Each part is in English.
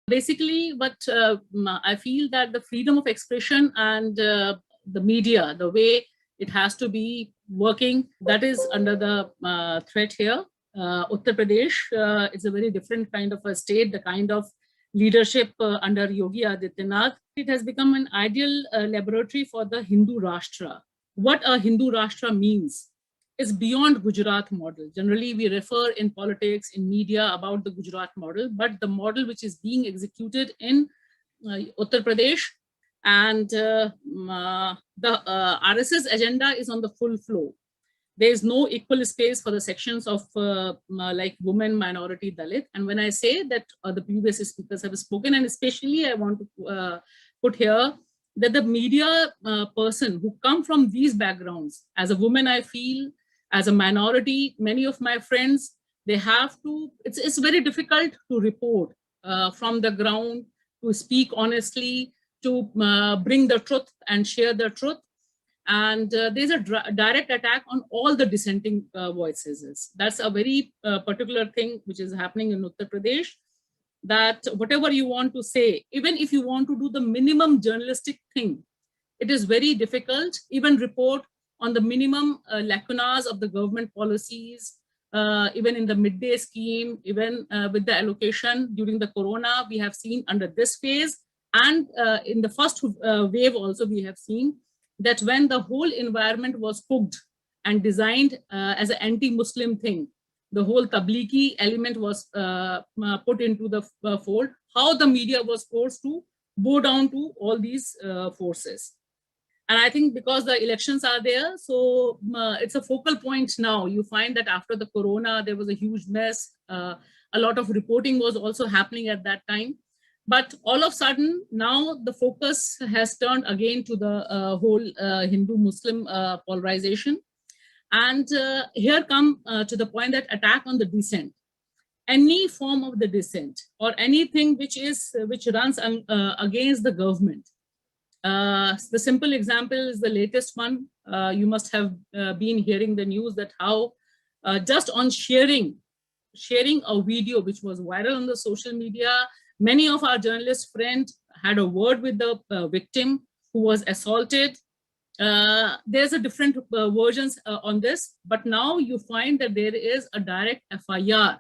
Basically, what I feel that the freedom of expression and the media, the way it has to be working, that is under the threat here. Uttar Pradesh is a very different kind of a state, the kind of leadership under Yogi Adityanath. It has become an ideal laboratory for the Hindu Rashtra. What a Hindu Rashtra means is beyond Gujarat model. Generally, we refer in politics, in media about the Gujarat model, but the model which is being executed in Uttar Pradesh and the RSS agenda is on the full flow. There is no equal space for the sections of like women, minority, Dalit. And when I say that the previous speakers have spoken, and especially I want to put here that the media person who come from these backgrounds, as a woman, I feel, as a minority, many of my friends, they have to, it's very difficult to report from the ground, to speak honestly, to bring the truth and share the truth. And there's a direct attack on all the dissenting voices. That's a very particular thing which is happening in Uttar Pradesh, that whatever you want to say, even if you want to do the minimum journalistic thing, it is very difficult, even report on the minimum lacunas of the government policies, even in the midday scheme, even with the allocation during the corona, we have seen under this phase, and in the first wave also we have seen that when the whole environment was cooked and designed as an anti-Muslim thing, the whole tablighi element was put into the fold, how the media was forced to bow down to all these forces. And I think because the elections are there, so it's a focal point now. You find that after the corona, there was a huge mess. A lot of reporting was also happening at that time. But all of a sudden, now the focus has turned again to the whole Hindu-Muslim polarization. And here come to the point that attack on the dissent. Any form of the dissent or anything which runs against the government. The simple example is the latest one. You must have been hearing the news that how just on sharing a video which was viral on the social media, many of our journalist friends had a word with the victim who was assaulted. There's a different versions on this, but now you find that there is a direct FIR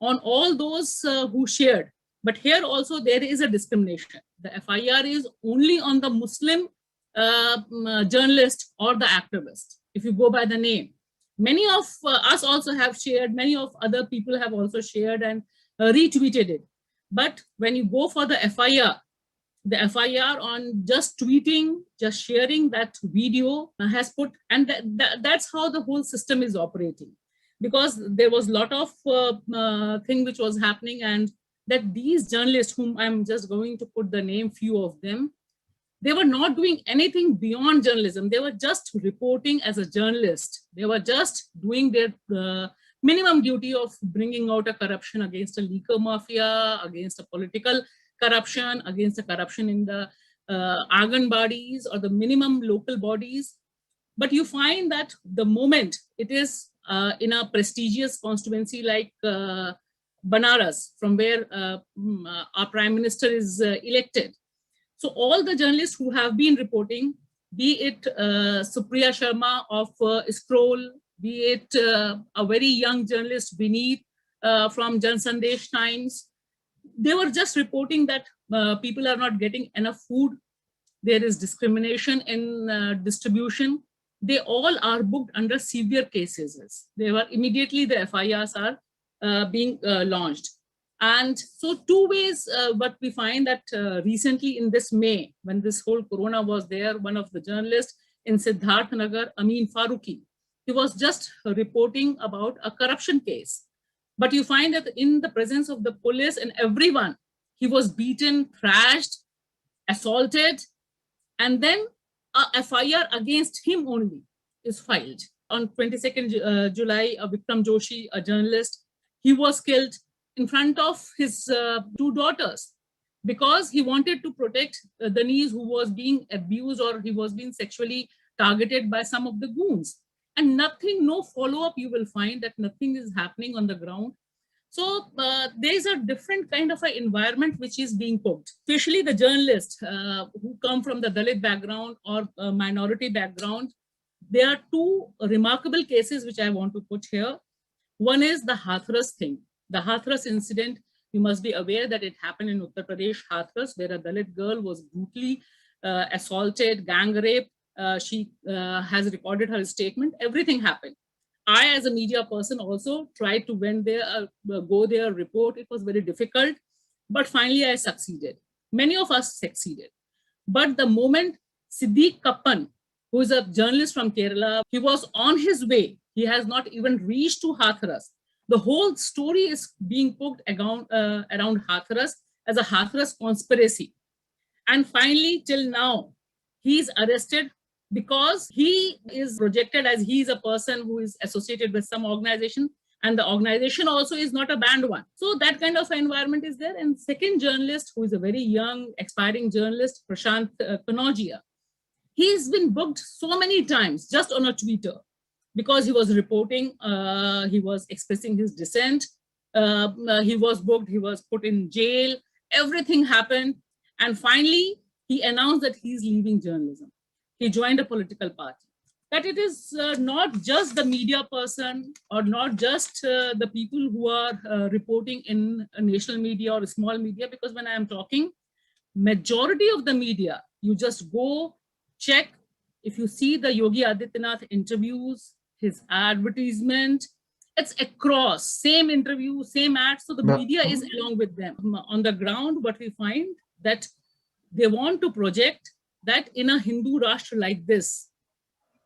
on all those who shared. But here also there is a discrimination. The FIR is only on the Muslim journalist or the activist, if you go by the name. Many of us also have shared, many of other people have also shared and retweeted it. But when you go for the FIR on just tweeting, just sharing that video has put, and that's how the whole system is operating. Because there was a lot of thing which was happening, and that these journalists, whom I'm just going to put the name, few of them, they were not doing anything beyond journalism. They were just reporting as a journalist. They were just doing their minimum duty of bringing out a corruption against a liquor mafia, against a political corruption, against the corruption in the Argan bodies or the minimum local bodies. But you find that the moment it is in a prestigious constituency like Banaras, from where our Prime Minister is elected. So all the journalists who have been reporting, be it Supriya Sharma of Scroll, be it a very young journalist, Vineet from Jan Sandesh Times, they were just reporting that people are not getting enough food. There is discrimination in distribution. They all are booked under severe cases. They were immediately, the FIRs are being launched. And so two ways, what we find that recently in this May, when this whole corona was there, one of the journalists in Siddharth Nagar, Amin Farooqi, he was just reporting about a corruption case. But you find that in the presence of the police and everyone, he was beaten, thrashed, assaulted, and then a FIR against him only is filed. On 22nd July, Vikram Joshi, a journalist, he was killed in front of his two daughters because he wanted to protect the niece who was being abused or he was being sexually targeted by some of the goons. And nothing, no follow-up, you will find that nothing is happening on the ground. So there's a different kind of an environment which is being poked, especially the journalists who come from the Dalit background or minority background. There are two remarkable cases which I want to put here. One is the Hathras thing. The Hathras incident, you must be aware that it happened in Uttar Pradesh, Hathras, where a Dalit girl was brutally assaulted, gang raped. She has recorded her statement. Everything happened. I, as a media person, also tried to went there, go there, report. It was very difficult, but finally I succeeded. Many of us succeeded. But the moment Siddiq Kappan, who is a journalist from Kerala, he was on his way. He has not even reached to Hathras. The whole story is being poked around Hathras as a Hathras conspiracy. And finally, till now, he is arrested because he is projected as he is a person who is associated with some organization, and the organization also is not a banned one. So that kind of environment is there. And second journalist, who is a very young, aspiring journalist, Prashant Kanodia, he's been booked so many times just on a Twitter because he was reporting, he was expressing his dissent, he was booked, he was put in jail, everything happened. And finally, he announced that he's leaving journalism. He joined a political party. That it is not just the media person or not just the people who are reporting in national media or small media, because when I am talking, majority of the media, you just go check. If you see the Yogi Adityanath interviews, his advertisement, it's across, same interview, same ads. So the media is along with them. On the ground, what we find that they want to project that in a Hindu Rashtra like this,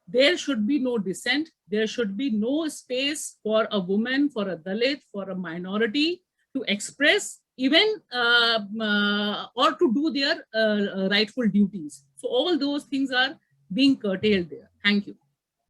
there should be no dissent. There should be no space for a woman, for a Dalit, for a minority to express even or to do their rightful duties. So all those things are being curtailed there. Thank you.